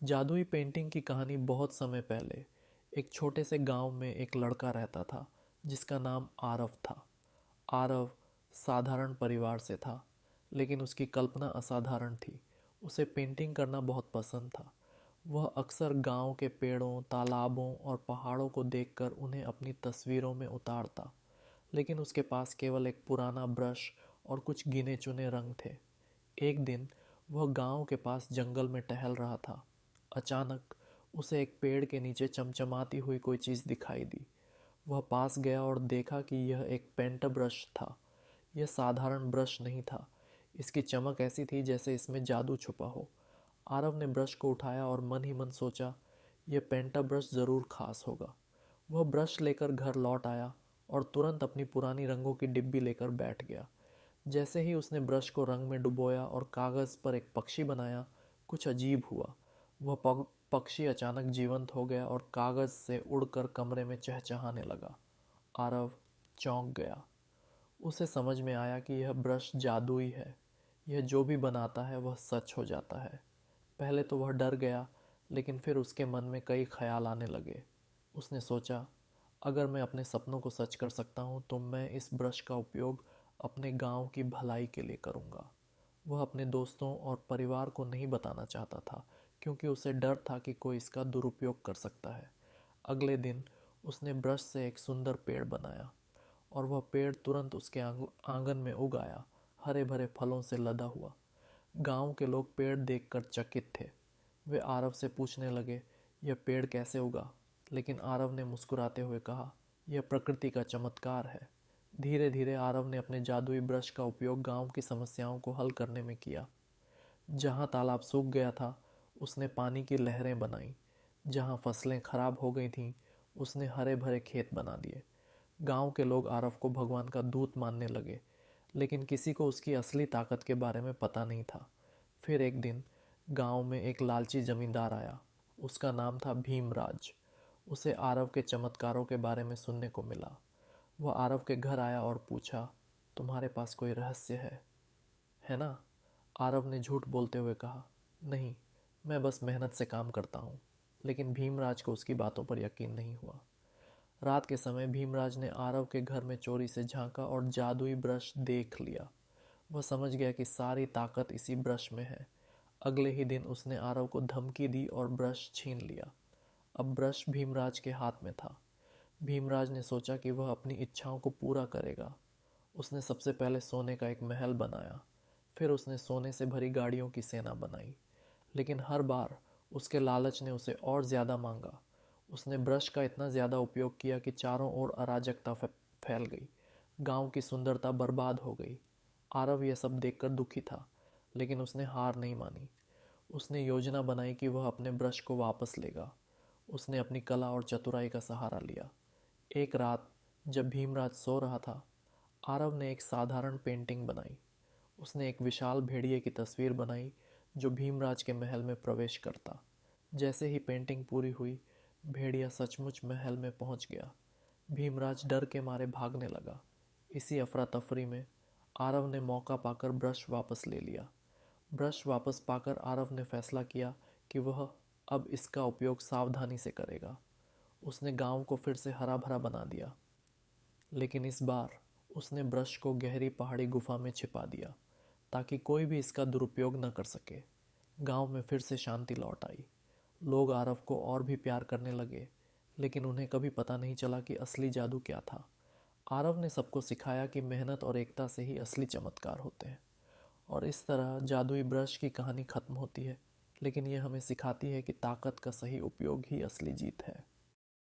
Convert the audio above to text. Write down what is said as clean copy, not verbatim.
जादुई पेंटिंग की कहानी बहुत समय पहले एक छोटे से गांव में एक लड़का रहता था जिसका नाम आरव था। आरव साधारण परिवार से था, लेकिन उसकी कल्पना असाधारण थी। उसे पेंटिंग करना बहुत पसंद था। वह अक्सर गांव के पेड़ों, तालाबों और पहाड़ों को देखकर उन्हें अपनी तस्वीरों में उतारता, लेकिन उसके पास केवल एक पुराना ब्रश और कुछ गिने चुने रंग थे। एक दिन वह गांव के पास जंगल में टहल रहा था। अचानक उसे एक पेड़ के नीचे चमचमाती हुई कोई चीज़ दिखाई दी। वह पास गया और देखा कि यह एक पेंट ब्रश था। यह साधारण ब्रश नहीं था। इसकी चमक ऐसी थी जैसे इसमें जादू छुपा हो। आरव ने ब्रश को उठाया और मन ही मन सोचा, यह पेंटा ब्रश ज़रूर खास होगा। वह ब्रश लेकर घर लौट आया और तुरंत अपनी पुरानी रंगों की डिब्बी लेकर बैठ गया। जैसे ही उसने ब्रश को रंग में डुबोया और कागज़ पर एक पक्षी बनाया, कुछ अजीब हुआ। वह पक्षी अचानक जीवंत हो गया और कागज़ से उड़कर कमरे में चहचहाने लगा। आरव चौंक गया। उसे समझ में आया कि यह ब्रश जादुई है। यह जो भी बनाता है वह सच हो जाता है। पहले तो वह डर गया, लेकिन फिर उसके मन में कई ख्याल आने लगे। उसने सोचा, अगर मैं अपने सपनों को सच कर सकता हूँ तो मैं इस ब्रश का उपयोग अपने गांव की भलाई के लिए करूँगा। वह अपने दोस्तों और परिवार को नहीं बताना चाहता था, क्योंकि उसे डर था कि कोई इसका दुरुपयोग कर सकता है। अगले दिन उसने ब्रश से एक सुंदर पेड़ बनाया और वह पेड़ तुरंत उसके आंगन में उग आया, हरे भरे फलों से लदा हुआ। गांव के लोग पेड़ देखकर चकित थे। वे आरव से पूछने लगे, यह पेड़ कैसे उगा? लेकिन आरव ने मुस्कुराते हुए कहा, यह प्रकृति का चमत्कार है। धीरे धीरे आरव ने अपने जादुई ब्रश का उपयोग गांव की समस्याओं को हल करने में किया। जहाँ तालाब सूख गया था, उसने पानी की लहरें बनाई। जहाँ फसलें खराब हो गई थीं, उसने हरे भरे खेत बना दिए। गांव के लोग आरव को भगवान का दूत मानने लगे, लेकिन किसी को उसकी असली ताकत के बारे में पता नहीं था। फिर एक दिन गांव में एक लालची जमींदार आया। उसका नाम था भीमराज। उसे आरव के चमत्कारों के बारे में सुनने को मिला। वह आरव के घर आया और पूछा, तुम्हारे पास कोई रहस्य है ना? आरव ने झूठ बोलते हुए कहा, नहीं, मैं बस मेहनत से काम करता हूँ। लेकिन भीमराज को उसकी बातों पर यकीन नहीं हुआ। रात के समय भीमराज ने आरव के घर में चोरी से झांका और जादुई ब्रश देख लिया। वह समझ गया कि सारी ताकत इसी ब्रश में है। अगले ही दिन उसने आरव को धमकी दी और ब्रश छीन लिया। अब ब्रश भीमराज के हाथ में था। भीमराज ने सोचा कि वह अपनी इच्छाओं को पूरा करेगा। उसने सबसे पहले सोने का एक महल बनाया। फिर उसने सोने से भरी गाड़ियों की सेना बनाई। लेकिन हर बार उसके लालच ने उसे और ज़्यादा मांगा। उसने ब्रश का इतना ज़्यादा उपयोग किया कि चारों ओर अराजकता फैल गई। गांव की सुंदरता बर्बाद हो गई। आरव यह सब देखकर दुखी था, लेकिन उसने हार नहीं मानी। उसने योजना बनाई कि वह अपने ब्रश को वापस लेगा। उसने अपनी कला और चतुराई का सहारा लिया। एक रात जब भीमराज सो रहा था, आरव ने एक साधारण पेंटिंग बनाई। उसने एक विशाल भेड़िए की तस्वीर बनाई जो भीमराज के महल में प्रवेश करता। जैसे ही पेंटिंग पूरी हुई, भेड़िया सचमुच महल में पहुंच गया। भीमराज डर के मारे भागने लगा। इसी अफरा तफरी में आरव ने मौका पाकर ब्रश वापस ले लिया। ब्रश वापस पाकर आरव ने फैसला किया कि वह अब इसका उपयोग सावधानी से करेगा। उसने गांव को फिर से हरा भरा बना दिया, लेकिन इस बार उसने ब्रश को गहरी पहाड़ी गुफा में छिपा दिया ताकि कोई भी इसका दुरुपयोग न कर सके। गांव में फिर से शांति लौट आई। लोग आरव को और भी प्यार करने लगे, लेकिन उन्हें कभी पता नहीं चला कि असली जादू क्या था। आरव ने सबको सिखाया कि मेहनत और एकता से ही असली चमत्कार होते हैं। और इस तरह जादुई ब्रश की कहानी खत्म होती है, लेकिन यह हमें सिखाती है कि ताकत का सही उपयोग ही असली जीत है।